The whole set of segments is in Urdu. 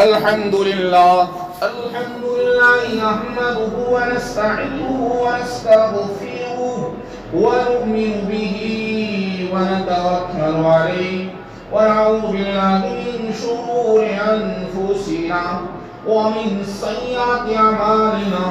الحمد لله نحمده ونستعينه ونستغفره ونؤمن به ونتوكل عليه ونعوذ بالله من شرور أنفسنا ومن سيئات أعمالنا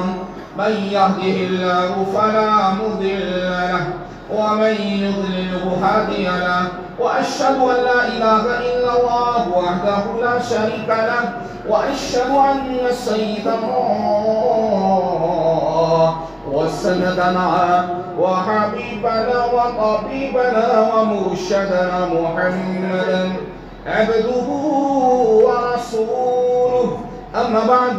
من يهده الله فلا مضل له ومن يضلله هادي له وأشهد أن لا إله إلا الله وحده لا شريك له وأشهد أن سيدنا وسندنا وحبيبنا وطبيبنا ومرشدنا محمدا عبده ورسوله. أما بعد،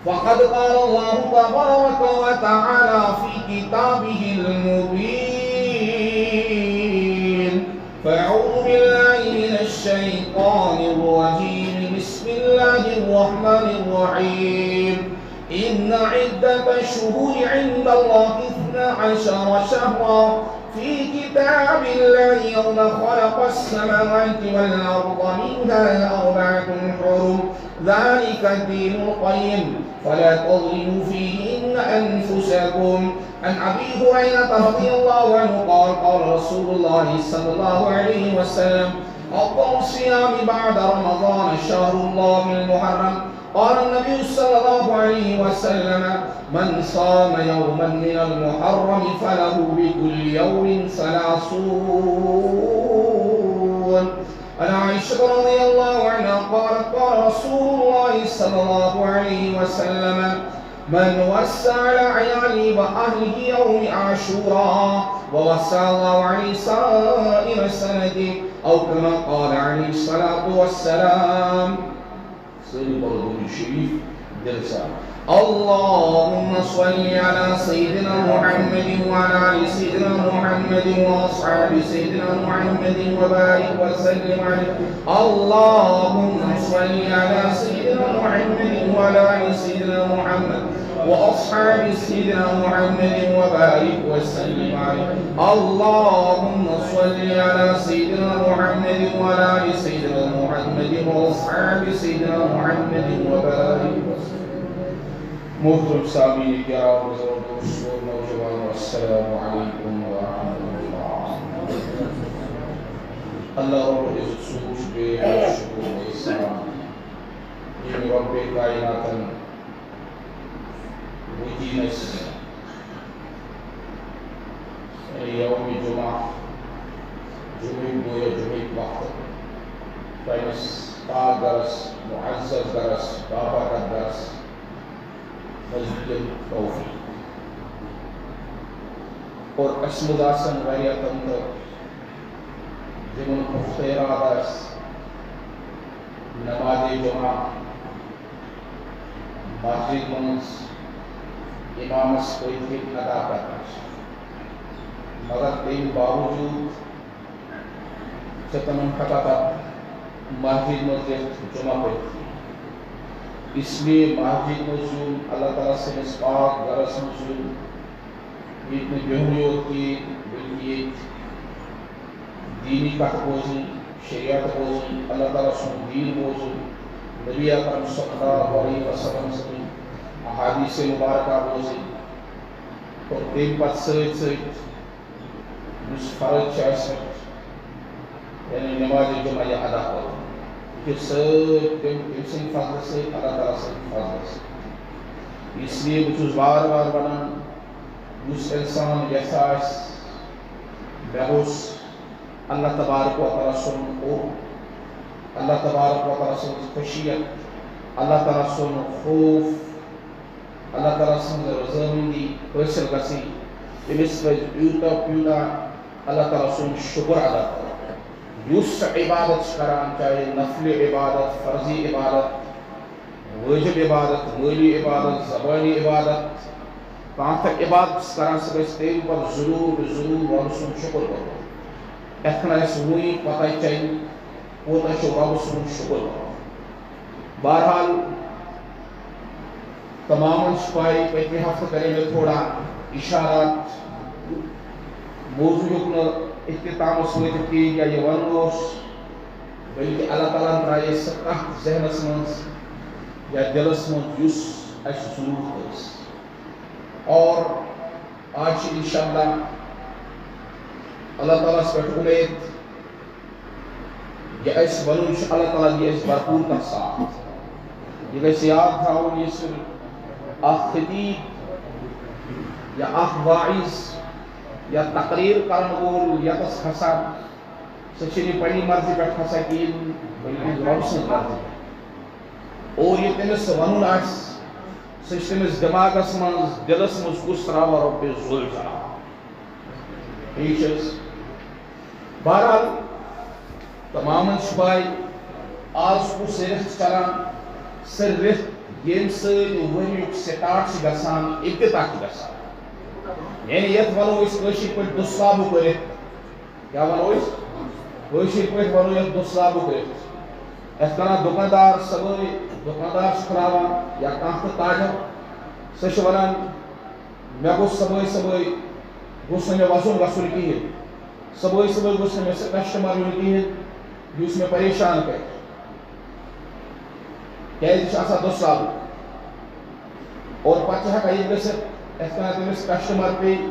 فقد قال الله تبارك وتعالى في كتابه المبين: فأعوذ بالله من الشيطان الرجيم، بسم الله الرحمن الرحيم. إن عدة الشهور عند الله 12 شهرا في كتاب الله يوم خلق السماوات والأرض منها 4 حرم ذلك الدين القيم فلا تظلموا فيهن أنفسكم. عن أبي هريرة رضي الله عنه قال قال رسول الله صلى الله عليه وسلم: أفضل الصيام بعد رمضان شهر الله المحرم. قال النبي صلى الله عليه وسلم: من صام يوما من المحرم فله بكل يوم 30. عن عائشة رضي الله عنها قالت قال رسول الله صلى الله عليه وسلم: من وسع لعياله وأهله يوم عاشوراء ووسع الله عليه سائر السنة، أو كما قال عليه الصلاة والسلام. اللهم صل على سيدنا محمد وعلى آل سيدنا محمد وأصحاب سيدنا محمد وبارك وسلم عليه. اللهم صل على سيدنا محمد وعلى آل سيدنا محمد وأصحاب سيدنا محمد وبارك وسلم عليه. اللهم صل على سيدنا محمد وعلى آل سيدنا محمد وأصحاب سيدنا محمد وبارك وسلم. محترم سامعین کرام، بزرگ دوستو، نوجوان، السلام علیکم ورحمۃ اللہ. اللہ رب العزت سوچ بے شکر و احسان یہ رب کائنات وجینس یوم جمعہ گویا جمعہ وقت فینس کا درس معزز درس بابا کا درس مسجد توفیق اور اسم داسن واریہ تندر جمن مختیرات اس نماز جمعہ مسجد منس امامس کوئی فکر ادا کرنا مگر تین باوجود چتمن خطا مسجد مسجد جمعہ پڑھتی. اس لیے مسجد مسجد اللہ تعالیٰ سے مسپاک درس مسجد اتنی جمہوریت کی بلکہ دینی کت بوزن، شریعت بوزن، اللہ تعالیٰ سن دین بوزن، نبی اکرم صلی اللہ علیہ وسلم سے احادیث مبارکہ بوزن اور تیم پت سۭتۍ سۭتۍ یُس فرض چھُ اَسہِ یعنی نماز جمعہ یہ ادا کرو کہ تم سن فضل سے اللہ تعالیٰ سے فضل سے. اس لیے بچھوس بار بار ونان اس انسان یسا بہوس اللہ تبارک و تعالیٰ سن قرب، اللہ تبارک و تعالیٰ سن خشیت، اللہ تعالیٰ سن خوف، اللہ تعالیٰ سن رضامندی حاصل گژھٕنۍ. تٔمِس پَزِ یوٗتاہ پیوٗتاہ اللہ تعالیٰ سُنٛد شُکر ادا کرُن. یُس عبادت کران چاہے نفل عبادت، فرضی عبادت، واجب عبادت، مالی عبادت، زبانی عبادت، کانٛہہ تہِ عبادت کران سُہ گژھِ تمہِ پتہٕ ضروٗر رۄبہٕ سُنٛد شُکر کرُن. یتھ کٔنۍ اَسہِ وٕنی پتہ چلہِ کوٗتاہ چھُ رۄبہٕ سُنٛد شُکر کرُن. بہرحال تمامن چھِ پاے پٔتمہِ ہفتہٕ کرے مےٚ تھوڑا اِشارات موضوٗعُک نہٕ اختتامس وٲتِتھ کِہیٖنۍ یا یہِ ونُن اوس بلکہ اللہ تعالیٰ ترائے سہ کت ذہنس مز یا دلس مز اس ضرورت اس اور آج انشاءاللہ اللہ تعالیٰ پہ امید یہ ونن اللہ تعالیٰ دی بھرپور تر ساتھ یہ گھس یاد تھاؤن یہ صرف اخ خطیب یا اخ واعظ یا تقریر کرن وول یتس کھسان سہ چھنہ پننہ مرضی پہ کھسان کہین بلکہ رب سٕنٛز مرضی پہ اور یہ تٔمِس ونن آسہِ سہ چھ تٔمِس دٮ۪ماغس منٛز دلس منٛز کُس تراوان رۄپیہِ زُل چلاوان ٹھیک چھس بہرحال تمامن پاے آز کس رٮ۪تھ چلان سہ رٮ۪تھ ییٚمہِ سۭتۍ ؤریُک سٹارٹ چھ گژھان ابتدا چھ گژھان یعنی یتھ ونو أسۍ کٲشِر پٲٹھۍ دُسلابُک رٮ۪تھ کیٛاہ ونو أسۍ کٲشِر پٲٹھۍ ونو یتھ دُسلابُک رٮ۪تھ یتھ کران دُکاندار صبحٲے دُکاندار چھ کھُلاوان یا کانٛہہ تہِ تاجر سُہ چھ ونان مےٚ گوٚژھ صبحٲے صبحٲے گوٚژھ نہٕ مےٚ وۄزُم گژھُن کِہیٖنۍ صبحٲے صبحٲے گوٚژھ نہٕ مےٚ سُہ کسٹمر یُن کِہیٖنۍ یُس مےٚ پریشان کرِ کیٛازِ یہِ چھُ آسان دُسلابُک اور پتہٕ چھِ ہٮ۪کان یہِ گٔژھِتھ یتھ کٔنۍ تٔمِس کسٹمر پیٚیہِ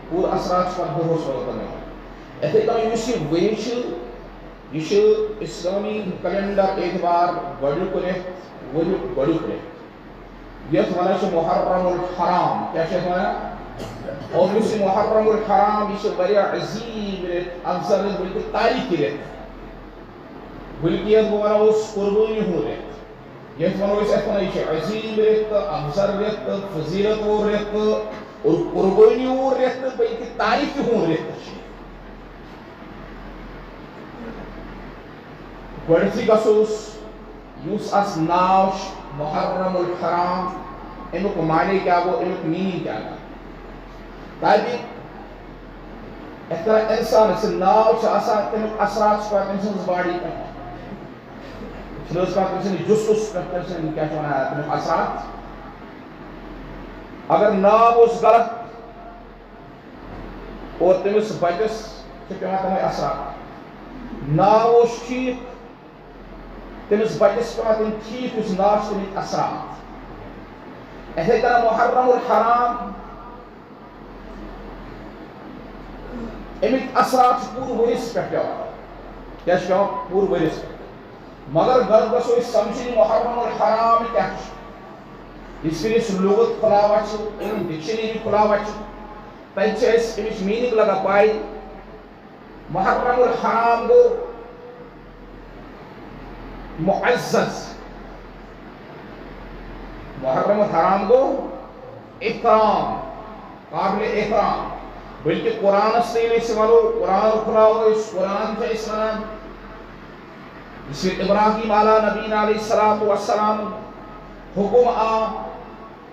پوٗرٕ اثرات چھِ پتہٕ دۄہس واتان یِتھَے کٔنۍ یُس یہِ ؤری چھُ یہ چھُ اسلامی کیلنڈر اعتبار گۄڈنیُک رٮ۪تھ ؤریُک گۄڈنیُک رٮ۪تھ یتھ ونان چھِ محرم الحرام کیٛاہ چھِ یتھ ونان اور یُس یہِ محرم الحرام یہ چھُ واریاہ عظیٖم رٮ۪تھ افضل رٮ۪تھ بلکہ تاریخی رٮ۪تھ بلکہ یتھ بہٕ ونو قربٲنی ہُنٛد رٮ۪تھ یتھ ونو أسۍ یتھ ونان یہِ چھُ عظیٖم رٮ۪تھ تہٕ افضل رٮ۪تھ تہٕ فضیلت وول رٮ۪تھ تہٕ اور قربٲنی وول رٮ۪تھ تہٕ بلکہ تاریخی ہُنٛد رٮ۪تھ تہِ چھُ گۄڈنیٚتھٕے گژھو أسۍ یُس اتھ ناو چھُ محرم الحرام امیُک معنے کیٛاہ گوٚو امیُک میٖنِنٛگ کیٛاہ گوٚو تاکہِ یتھ کٔنۍ انسانس یہِ ناو چھُ آسان تمیُک اثرات چھِ پٮ۪وان تٔمۍ سٕنٛز باڈی پٮ۪ٹھ چھُنہٕ حظ پٮ۪وان تٔمۍ سٕنٛدِس جسمس پٮ۪ٹھ تٔمۍ سٕنٛدۍ کیٛاہ چھِ ونان تمیُک اثرات اگر ناو اوس غلط اور تٔمِس بچس چھِ پٮ۪وان تِمے اثرات ناو اوس ٹھیٖک تٔمِس بچس پٮ۪وان تِم ٹھیٖک یُس ناو چھُ تمیُک اثرات یِتھَے کٔنۍ محرم الحرام امیُک اثرات چھُ پوٗرٕ ؤرِیَس پٮ۪ٹھ پٮ۪وان کیٛاہ چھُ پٮ۪وان پوٗرٕ ؤرِیَس پٮ۪ٹھ مگر گۄڈٕ گژھو أسۍ سمجھٕنۍ محرم الحرام کیٛاہ چھُ یِتھ کٔنۍ أسۍ لغت کھُلاوان چھِ ڈکشنری کھُلاوان چھِ تتہِ چھِ أسۍ امِچ میٖنِنٛگ لگان پاے محرم الحرام گوٚو معزز محرم الحرام گوٚو احترام قابل احترام بلکہ قرآنس ییٚلہِ أسۍ ونو قرآن کھُلاوو أسۍ قرآن چھُ أسۍ ونان یُس ابراہیم علیٰ نبینا علیہ الصلوۃ والسلام حکم آو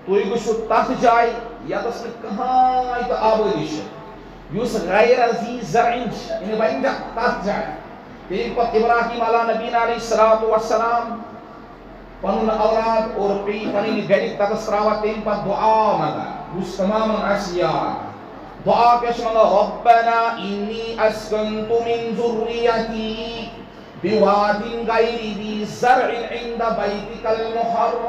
تُہۍ گٔژھِو تتھ جایہِ یتس نہٕ کٕہٕنۍ تہِ آبٲدی چھِ یُس غیر ذی زرعٍ چھِ یعنی وۄنۍ تتھ جایہِ تمہِ پتہٕ ابراہیم علیٰ نبینا علیہ الصلوۃ والسلام پنُن اولاد اور بیٚیہِ پنٕنۍ گرِکۍ تتس تراوان تمہِ پتہٕ دعا منگان یُس تمامن آسہِ یاد دعا کیٛاہ چھِ ونان ربنا انی اسکنتُ من ذریتی بواد غیر ذی زرع عند بیتک المحرم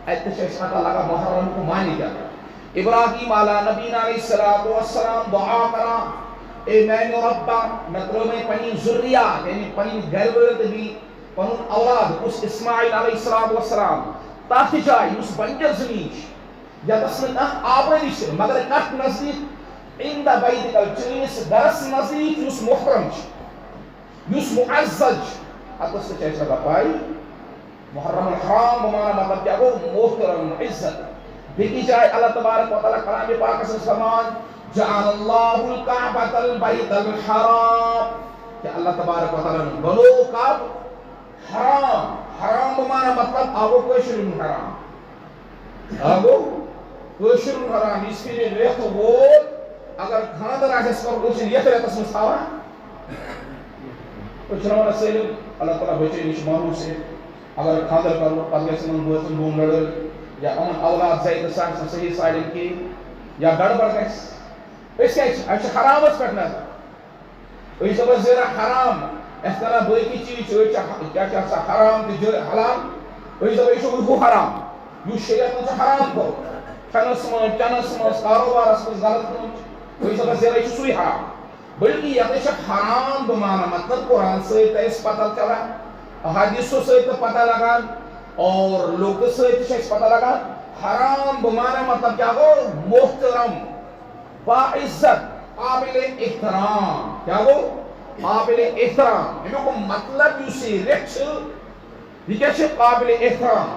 اتہِ تہِ چھِ اَسہِ پتہ لگان محرمُک معنی کیٛاہ ابراہیم علیٰ نبینا علیہ الصلوۃ والسلام دعا کران اے میانہِ رۄبا مےٚ ترٲومے پنٕنۍ ذُریات یعنی پنٕنۍ گرِ وٲلۍ تہٕ بیٚیہِ پنُن اولاد کُس اسماعیل علیہ الصلوۃ والسلام تتھ جایہِ یُس بنجر زٔمیٖن چھِ یتس نہٕ کانٛہہ آبٲدی چھِ مگر کتھ نزدیٖک عند بیتک چٲنِس گرس نزدیٖک یُس محترم چھُ یُس معزز چھُ اتس تہِ چھِ اَسہِ لگان پاے محرم الحرام بمعنی مطلب کیٛاہ گوٚو محترم عزت بیٚکِس جایہِ اللہ تبارک و تعالیٰ کلامِ پاکس منٛز فرمان جعل اللہ الکعبۃ البیت الحرام کہ اللہ تبارک و تعالیٰ بنوو کعبہ حرام حرام بمعنی مطلب آگو کٲشُر حرام آگو کٲشُر حرام یِژھ پھِرِ رٮ۪تھ ووت اگر خانٛدر آسٮ۪س کرُن أسۍ چھِ یتھ رٮ۪تس منٛز تھاوان أسۍ چھِنہ ونان سٲلِم اللہ تعالیٰ بچٲیِن یہِ چھُ معموٗل سے اگر خانٛدر کرو پتہٕ گژھِ یِمن بٲژن دۄن لڑٲے یا یِمن اولاد زاے تہٕ سُہ آسہِ نہٕ صحیح سالم کِہیٖنۍ یا گڑبڑ گژھِ أسۍ کیٛازِ چھِ اَسہِ چھِ حرامس پٮ۪ٹھ نظر أسۍ دپو زیرا حرام اس طرح باقی چیز کیا حرام حلال یہ حرام یہ شریعت من حرام کو کھنس من چنس من کاروبارس من غلط کن یہ سوی حرام بلکہ یہ حرام بمانا مطلب قرآن ست پتہ چلان احادیثوں سے پتہ لگان اور لوگوں سے پتہ لگان حرام بمانا مطلب کیا گو محترم باعزت قابل احترام کیا گو قابل احترام امیک مطلب ریت یہ کیا قابل احترام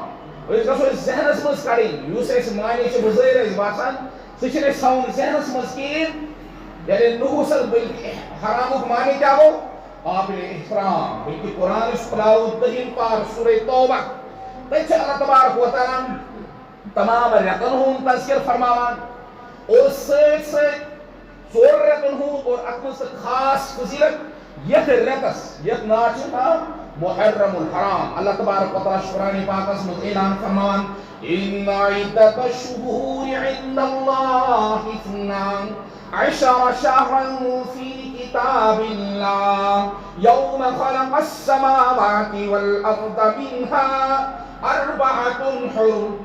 اس ذہنس مز کڑین اس معنی بظاہر باسان سہ تھون ذہنس مز کہین یعنی نحوس بلکہ حرامک معنی کیا گو قابل احترام بلکہ قرآن کھلاو دہم پار سورہ توبہ تب اللہ تبارک و تعالیٰ تمام رتن ہند تذکر فرماوان اور ست ست ژور رتن ہند اور ات مز خاص فضیلت یت رتس یت ناچ محرم الحرام اللہ تبارک و تعالیٰ قرآن پاکس مز اعلان فرماوان ان عدت الشهور عند اللہ 12 شهرا في كتاب الله يوم خلق السماوات والأرض منها 4 حرم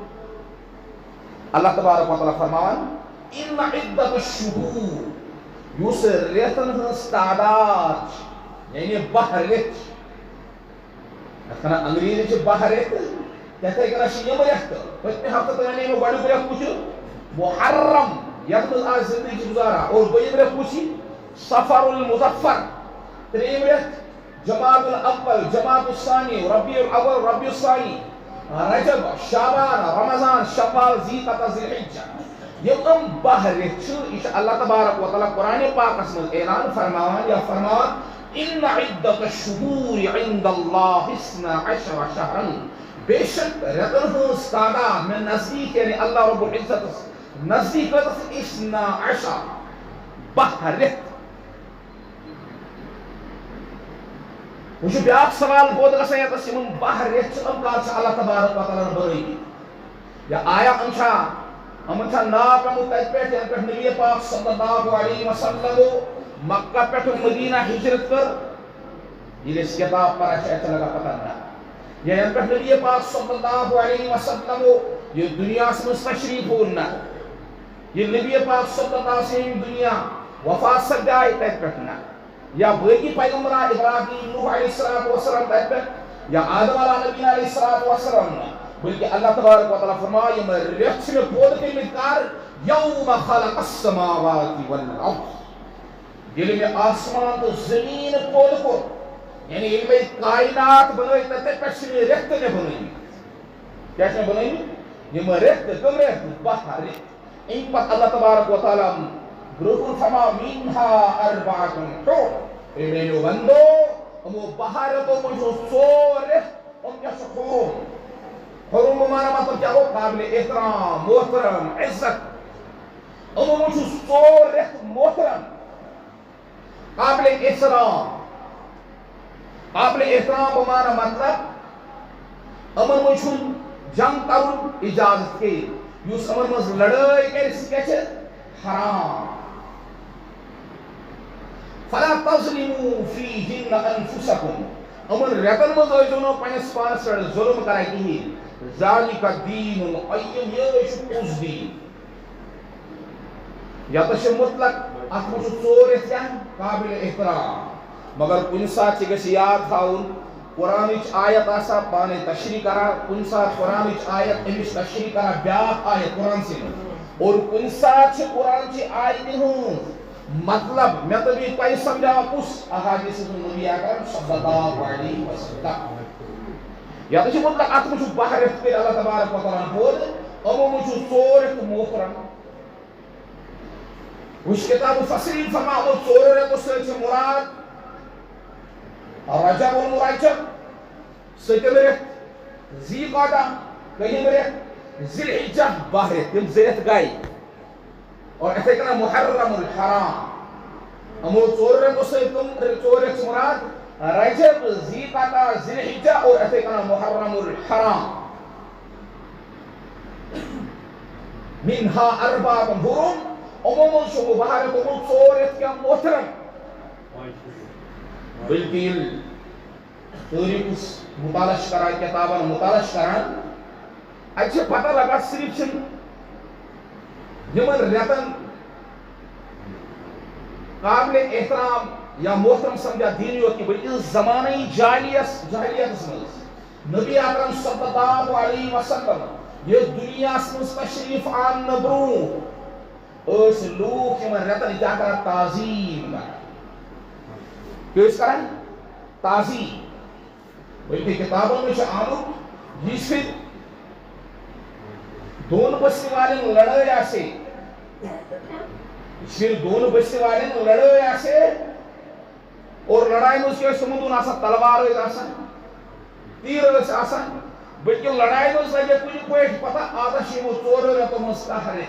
اللہ تبارک و تعالیٰ فرماوان ان عدت الشهور یس ریتن ہنس تعداد یعنی 12 ریت انگریزی چھ 12 ریت تتھے کنا یم ریت پتمہ ہفتہ تانی گۄڈنیُک ریت کُس چھُ محرم یتھ مز آج زندگی گزارا اور دویم ریت کُس چھ سفر المظفر تریم ریت جماد الاول جماد الثانی ربیع الاول ربیع الثانی رجب شعبان رمضان شوال ذی قعدہ ذی الحجہ یہ 12 ریت یہ اللہ تبارک و تعالیٰ قرآن پاکس مز اعلان فرماوان یا فرماوان ان عدت الشهور عند اللہ 12 شهرا بے شک رتن ہنس تعداد میں نزدیک یعنی اللہ رب العزت نزدیک 12 ریت وہ بیاکھ سوال بود گژھان یتس یمن 12 ریت ام کر اللہ تبارک و تعالیٰ بنٲیمٕتۍ یا آیا امن چھا ناو پیومُت تتہِ پٮ۪ٹھ یتھ پٮ۪ٹھ نبی پاک صلی اللہ علیہ وسلم مکہ پٮ۪ٹھ مدینہ ہجرت کر ییٚلہِ أسۍ کتاب پران چھِ اَسہِ لگان پتہ نہ یا یتھ پٮ۪ٹھ نبی پاک صلی اللہ علیہ وسلم یہ دنیاہس منٛز تشریف اوٚن نہ ییٚلہِ نبی پاک صلی اللہ علیہ وسلم دنیا وفات سپداے تتہِ پٮ۪ٹھ نہ یا باقی پیغمبران ابراہیم نوح علیہ الصلوۃ والسلام تتہِ پٮ۪ٹھ یا آدم علیہ نبینا علیہ الصلوۃ والسلام نہ بلکہ اللہ تبارک و تعالیٰ فرمایا یم ریت چھ مےٚ پٲدٕ کٔرمٕتۍ کر یوم خلق السماوات والارض ییٚلہِ مےٚ آسمان تہٕ زمیٖن پٲدٕ کوٚر یعنی ییٚلہِ مےٚ کائنات بنٲے تتہِ پٮ۪ٹھ چھِ مےٚ ریت تہِ مےٚ بنٲیمٕتۍ کیٛاہ چھِ مےٚ بنٲیمٕتۍ یم ریت تہِ کٕم ریت 12 ریت امہِ پتہٕ اللہ تبارک و تعالیٰ برونٛہہ کُن فرماو منها 4 حرم اے میٛانیو بندو یِمو 12 ریتو منٛز چھُ 4 ریت یِم کیٛاہ چھِ حرم حرم بمانا مطلب کیا ہو قابل احترام محترم عزت امو منٛز چھُ 4 ریت محترم قابل احترام بمانا مطلب امن منٛز چھُنہٕ جنگ کرُن اجازت کینٛہہ یُس امن منٛز لڑٲے کرِ سُہ کیٛاہ چھِ حرام فلا تظلموا فیہن انفسکم امن ریتن منٛز ٲسۍزیو نہٕ پننِس پانس پٮ۪ٹھ ظلم کران کِہیٖنۍ ذالک الدین القیم یہ چھُ پوٚز دیٖن یتس چھُ مطلق اتھ منٛز چھُ 4 ریت کیٛاہ قابل احترام مگر کُنہِ ساتہٕ چھِ گژھِ یاد تھاوُن قرآنٕچ آیت آسان پانے تشریح کران کُنہِ ساتہٕ قرآنٕچ آیت أمِس تشریح کران بیٛاکھ آیت قرآن سٕنٛز اور کُنہِ ساتہٕ چھِ قرآنچہِ آیتہِ ہُنٛد مطلب مےٚ تبھی تۄہہِ سمجھاوان کُس احادیث نبی اکرم صلی اللہ علیہ وسلم یتھ چھُ مطلق اتھ منٛز چھُ 12 ریت کٔرۍ اللہ تبارک و تعالیٰ پٲدٕ یِمو منٛز چھُ 4 ریت محترم وٕچھ کتاب مفسریٖن فرماوان یِمو 4 ریتو سۭتۍ چھِ مراد رجب المرجب 7 ریت ذی قعدہ 1 ریت ذی الحجہ 12 ریت تِم 2 ریت گٔے اور اتھے کنا محرم الحرام یِمو 4 ریتو سۭتۍ کٕم 4 ریت چھِ مراد رجب ذی قعدہ ذی الحجہ اور اتھے کنا محرم الحرام منها 4 حرم یِمو منٛز چھُ 12 ریتو منٛز 4 ریت کیٛاہ محترم بلکہ تاریخ مطالعہ کران کتابن مطالعہ کران اتھ پتہ لگان صرف یمن رتن قابل احترام یا محترم سمجھا دین یوت کی بلکہ زمانہ جاہلیت مز نبی اکرم صلی اللہ علیہ وسلم یہ دنیا مز تشریف آن برو اس لوگ یمن رتن کیا کران تعظیم کران تعظیم بلکہ کتابوں میں آمد جس پھر دون بستی والے لڑائی آسے پھر دون بستی والے لڑائی آسے اور لڑائی میں اس کے سمندون آسان تلوار ہوئے آسان تیر ہوئے آسان بلکہ لڑائی میں اس لئے کچھ کوئی پتہ آدھا شیمو چور ہوئے تو مستحر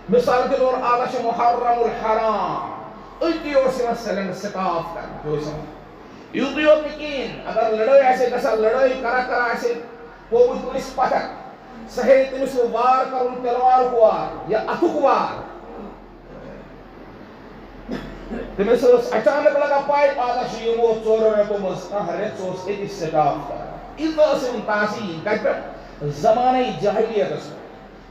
مثال کے طور آدھا شیمو محرم الحرام ایتی اور سے سلنڈ سکاف کرنا جو سمجھ یوتی اور مکین اگر لڑائی ایسے کسا لڑائی کرا ایسے وہ پولیس پتک سہی تمہیں سے وار کرن تلوار کوار یا اتو کوار تمہیں سے اچانک لگا پائے آدھا شیمو چور ہوئے تو مستحر چوس ایتی سکاف کرنا اس طرح سے انتاسی کہتے زمانہ جاہلیت اس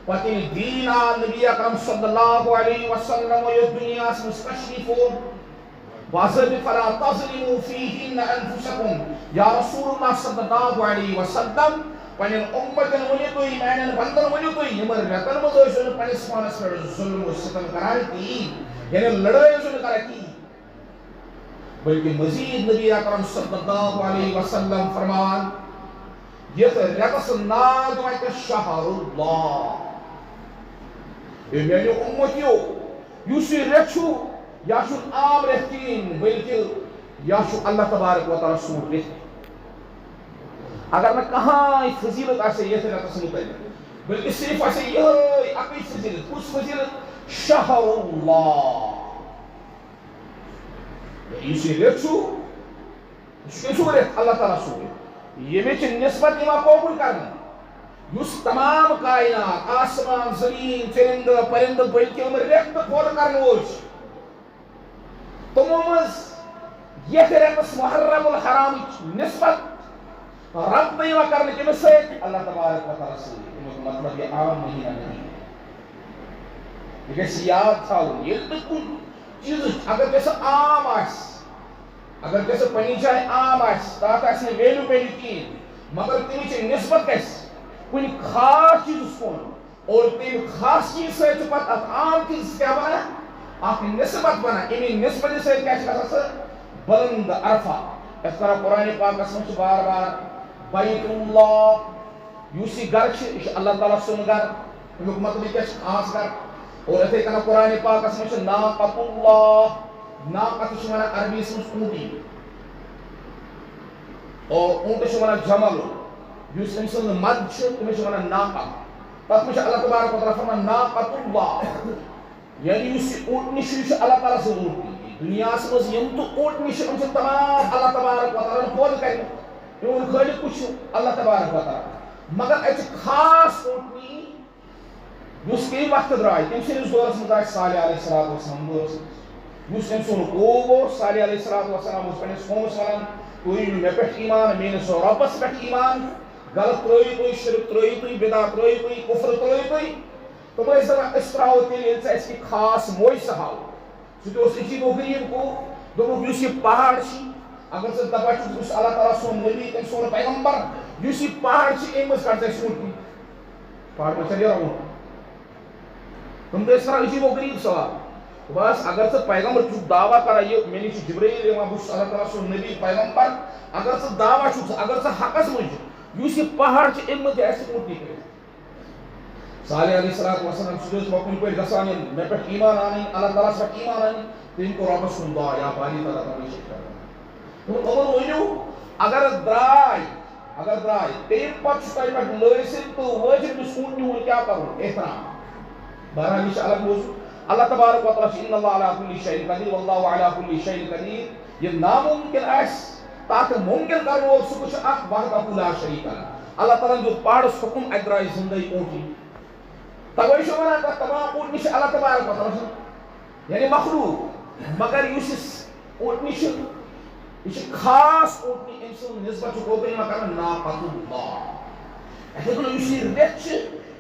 پتہ دین نبی اکرم صلی اللہ علیہ وسلم و یہ دنیا سے مستشریفون واضح فلا تظلموا فیہن انفسکم یا رسول اللہ صلی اللہ علیہ وسلم پنین امتن ونی توی مینن بندن ونی توی یمر رتن مزوشن پنیس مانس پر ظلم و ستم کرائے کی یعنی لڑائی سن کرائے کی بلکہ مزید نبی اکرم صلی اللہ علیہ وسلم فرمان یہ رقص ناگمت شہر اللہ یہ میرے امتیو یوسی رچو یا شو عام رہتین بلکہ یا شو اللہ تبارک و تعالی رسول رہتین اگر میں کہاں فضیلت آسے یہ رقص متعلق بلکہ صرف آسے یہ اقی فضیلت اس فضیلت شہر اللہ یوسی رچو شو رہت اللہ تعالی رسول رہت یہ میں نسبت ایمہ قبول کرنا یس تمام کائنات آسمان زمین چرند پرند بلکہ عمر ریخت پول کرنا ہوش تمومز یہ رقص محرم الحرام نسبت رب ایمہ کرنے کے مسئلہ اللہ تبارک و تعالی سے مطلب یہ عام مہینہ نہیں لیکن سیاد تھا یہ تکن چیز اگر جیسا عام آس اگر جیسے پنی جائے عام آس تاکہ اس نے ویلو پیلی کی مگر تیمی چھے نسبت کیس کوئی خاص چیز اس کون اور تیمی خاص چیز سے چپت عام چیز کیا بنا آپ کی نسبت بنا امی نسبت سے کیا چکا سا بلند عرفہ اس طرح قرآن پاک اسم سے بار بار بیت اللہ یوسی گر چھے اللہ تعالیٰ سن گر حکمت بھی کیا خاص گر اور ایسے کنا قرآن پاک اسم سے ناقت اللہ ناقت شمانا عربی اسمس اونٹی اور اونٹ شمانا جمل یوس انسان مد چھو تمہیں شمانا ناقت پس مجھے اللہ تبارک و تعالیٰ فرمان ناقت اللہ یعنی یوسی اونٹ نشوش اللہ تعالیٰ سے اونٹی دنیا اسمس یم تو اونٹ نشو انسان تمام اللہ تبارک و تعالیٰ نے پود کرنے یہ ان خالی کچھ اللہ تبارک و تعالیٰ مگر ایچ خاص اونٹنی یوس کی وقت درائی تم سے اس دورس مدرائی صالح علیہ السلام دورس یوس انسان کو صالح علیہ السلام اس پنس قومس ونان توی میں پہت ایمان میں سو ربس پہت ایمان غلط تروئی توی شرک تروئی توی بدعت تروئی توی کفر تروئی توی تو میں اس طرح اسراؤ تیلی انسا اس کی خاص موئی سہاو سوٹی اس اچھی کو غریب کو دو یوسی پہاڑ چی اگر سے دبا چوز اس اللہ تعالیٰ سون نبی تم سون پیغمبر یوسی پہاڑ چی ایمز کرتے سون کی پہاڑ میں چلی رہا ہوں تم تو اس طرح اچھی کو غریب سوال بس اگر سے پیغمبر چوک دعویٰ کرا یہ میں نے جبریل امام بس اللہ تعالیٰ سو نبی پیغمبر اگر سے دعویٰ چوک اگر سے حقس مجھے یوسی پہاڑ چی امت ایسے اونٹی کرے صالح علیہ السلام سجوز موقعی پر گسانی میں پر ایمان آنی اللہ تعالیٰ سے ایمان آنی تین کو رب سن دا یا باری تعالیٰ تعالیٰ شکر تو عمر ہوئیو اگر درائی تین پچ تائی پر لئیسن تو واجب بسون نیون کیا کرو احترام بہرحال انشاءاللہ موضوع اللہ تبارک و تعالی ان اللہ علی کل شیء قدیر واللہ علی کل شیء قدیر یہ ناممکن اس تاکہ ممکن کرو اور سو کچھ اک وحدہ لا شریک اللہ تعالی جو پاڑ حکم ادرائی زندگی اونٹی تبھی شمانا کا تمام اونٹ نیش اللہ تبارک و تعالی یعنی مخلوق مگر یوسس اونٹ نیش یہ خاص اوٹنی ام سن نسبت اوپن کرنا ناقۃ اللہ اتھے اس ریت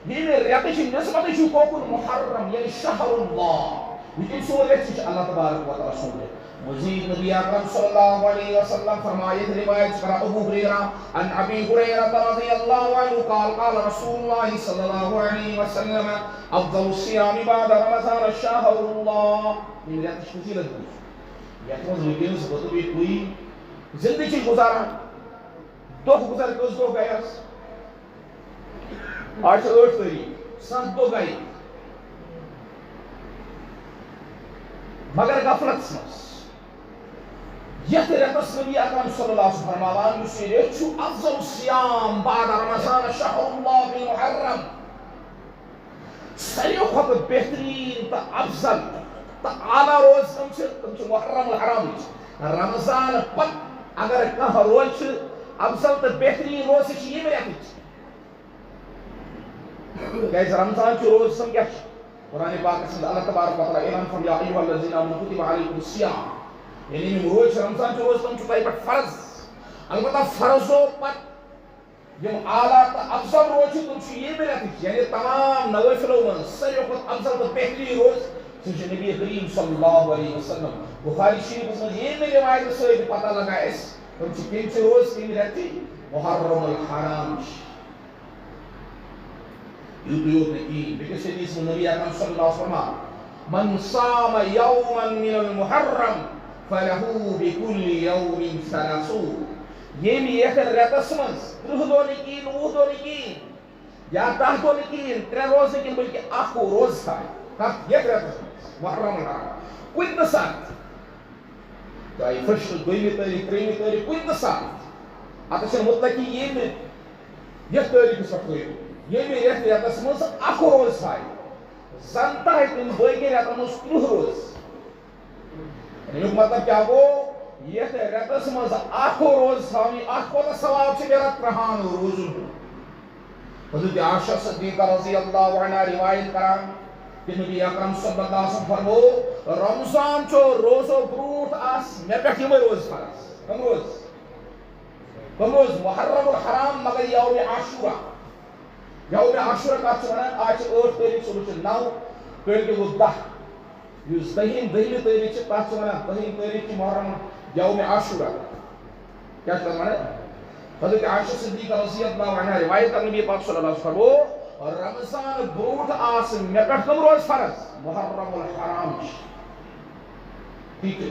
یہ ریت نسبت کوکن محرم یعنی شہر اللہ یہ سو ریت اللہ تبارک و تعالی سن مزید نبی اکرم صلی اللہ علیہ وسلم فرمائے روایت کرا ابو ہریرہ عن ابی ہریرہ رضی اللہ عنہ قال قال رسول اللہ صلی اللہ علیہ وسلم افضل الصيام بعد رمضان شهر اللہ یہ ریت فضیلت ہے یہ تو لیکن سبت بھی کوئی زندگی گزارا دو گزر کس دو گیا آج 8 تاریخ 7 دو گئی مگر غفلت مز یت رتس نبی اکرم صلی اللہ علیہ وسلم فرماوان اس ریت چھو افضل الصيام بعد رمضان شهر اللہ بالمحرم ساروی کھۄتہٕ بہترین تو افضل تو اعلیٰ روز تم محرم الحرام رمضان پت اگر کانٛہہ روز افضل تو بہترین روز یہ ریت کیاز رمضان چھ روز سم کیا قرآن پاک سے اللہ تبارک و تعالی اعلان فرمایا یا ایھا الذین آمنوا کتب علیکم الصیام یعنی روز رمضان چھ روز تم چھ پٹ فرض البتہ فرضو پت یم اعلیٰ تو افضل روز تم چھ یہ ریت یعنی تمام نوافلو من ساروی کھۄتہٕ افضل تو بہترین روز سہ نبی کریم صلی اللہ علیہ وسلم بخاری شریف میں یہ روایت سے پتہ لگا اس تم چھ کم روز کم ریت محرم الحرام یوت کی بکس حدیث میں نبی اکرم صلی اللہ علیہ وسلم من صام یوما من المحرم فله بكل يوم 30 یہ بھی ایک ریتس من 30 دو نکین 9 دو نکین یا 10 دو نکین 3 روز نکین بلکہ اخ روز تھا کب یہ ریتس من محرم الحرام کن سات چاہے فرسٹ دویمی تاریخ تریمی تاریخ کن سات اتھ مطلق یہ تاریخ پہ یہ بھی ریت ریتس من اخ روز تھا زن تہ تم باقی ریتن من 30 روز امیک مطلب کیا گو یہ ریتس من اخ روز تھونی اخ کوتہ ثواب چھ میرا 30 روز حضرت عائشہ صدیقہ رضی اللہ عنہا روایت کران کہ نبی اکرم صلی اللہ علیہ وسلم فرمو رمضان چو روزو بروٹ آس میں پہ کم روز فرض کم روز محرم الحرام مگر یوم عاشورہ یوم عاشورہ کا چھ آج 8 تاریخ صبح 9 کل کے وہ 10 یس دہمی تاریخ تک دہم تاریخ محرم یوم عاشورہ کیا حضرت عائشہ صدیقہ رضی اللہ عنہ روایت کرنے نبی پاک صلی اللہ علیہ وسلم فرمو رمضان بروٹ آس میں پہ کم روز فرض محرم الحرام ٹھیک ہے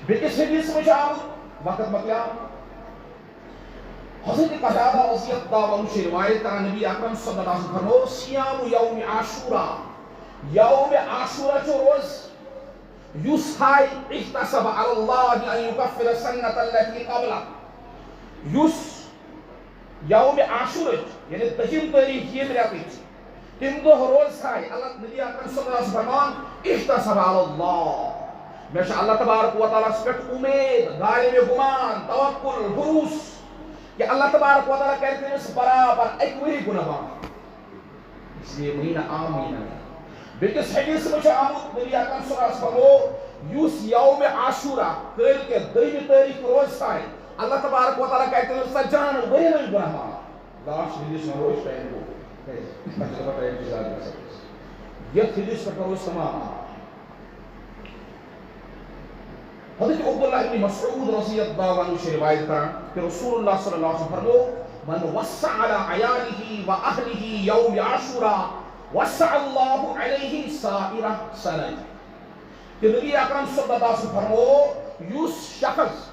بیکس حدیث میں آمد وقت مکیا حضرت قتادہ رضی اللہ عنہ سے روایت کرنے نبی اکرم صلی اللہ علیہ وسلم فرمو صیام یوم عاشورہ یوم عاشورہ چو روز یسحائی احتسب علی اللہ ان یکفر سنت التي قبلہ یس یوم عاشورہ یعنی 10 تاریخ یہ ریت تم دہ روز تھائی اللہ نبی اکرم صلی اللہ علیہ وسلم فرمان احتسب علی اللہ میں اللہ تبارک و تعالیٰ پہ امید غالب گمان توکل بھروس کہ اللہ تبارک و تعالیٰ کرتے ہیں اس برابر ایک وہی گناہ اس لیے مہینہ عام مہینہ ہے بیکس حدیث میں آمد نبی اکرم صلی اللہ علیہ وسلم فرمو یس یوم عاشورہ کل کے 2 تاریخ روز تھائی اللہ تبارک و تعالیٰ کہتے ہیں اس جان وہی نہیں گناہ مانا لاش حدیث میں روز پہن کو یہ حدیث پر روز تمام حضرت عبداللہ ابن مسعود رضی اللہ عنہ سے روایت کرا کہ رسول اللہ صلی اللہ علیہ وسلم فرمو من وسع على عیاله و اہلہ یوم عاشورہ وسع اللہ علیہ سائرہ سنہ کہ نبی اکرم صلی اللہ علیہ وسلم فرمو یس شخص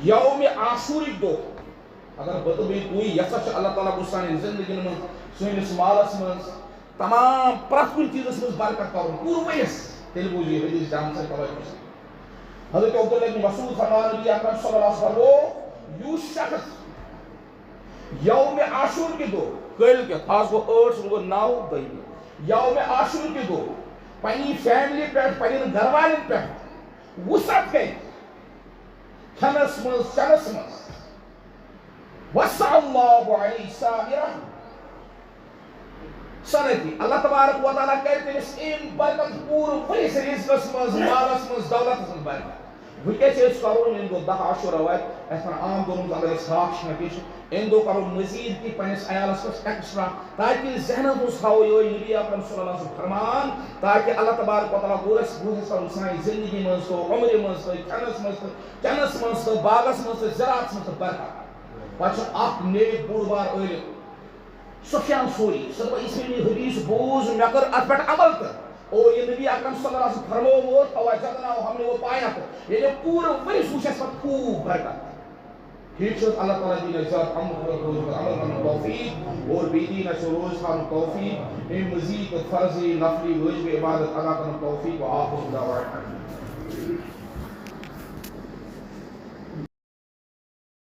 یوم عاشوری دو اگر بطبی کوئی یسا اللہ تعالیٰ بسانی زندگی میں سوینس مالس من تمام پرت کن چیزس من برکت کرو پور ویس تیل بوجی حدیث جان سے توجہ حضرت عبداللہ ابن مسعود فرمان نبی اکرم صلی اللہ علیہ وسلم فرمو یس شخص یوم عاشور کے دو کل کے خاص کو 8 صبح 9 دہی یوم عاشور کے دو پنی فیملی پہ پنی گھر والن پہ وسعت گئی کھنس من چنس من وسع اللہ علیہ سائرہ سنتی اللہ تبارک و تعالیٰ کرتے ہیں اس برکت پور پریس رزقس من مالس من دولت من برکت ونکس کرو ان دہ عاشورہ وات اس عام دون اگر ہاک پیش ان دہ کرو مزید کی پنس عیالس مز ایکسٹرا تاکہ ذہن مز تھو یہ نبی اکرم صلی اللہ علیہ وسلم فرمان تاکہ اللہ تبارک و تعالیٰ گورس کرو سان زندگی من تو عمر من تو کھنس من تو چنس من تو باغس من تو زراعت من تو برکت پہ اخ نیک بوڑ بار عالم سفیان ثوری سب اس میں حدیث بوز مے کر ات پہ عمل کر اور یہ نبی اکرم صلی اللہ علیہ وسلم فرمو توجدنا ہم نے وہ پایا تو یہ پورا وری سوچ اس وقت خوب برکت ٹھیک ہے اللہ تعالیٰ دی نجات عمل کرنے توفیق اور بیدین روز خان توفیق مزید فرضی نفلی واجب عبادت ادا کرنے توفیق و آخر دعوانا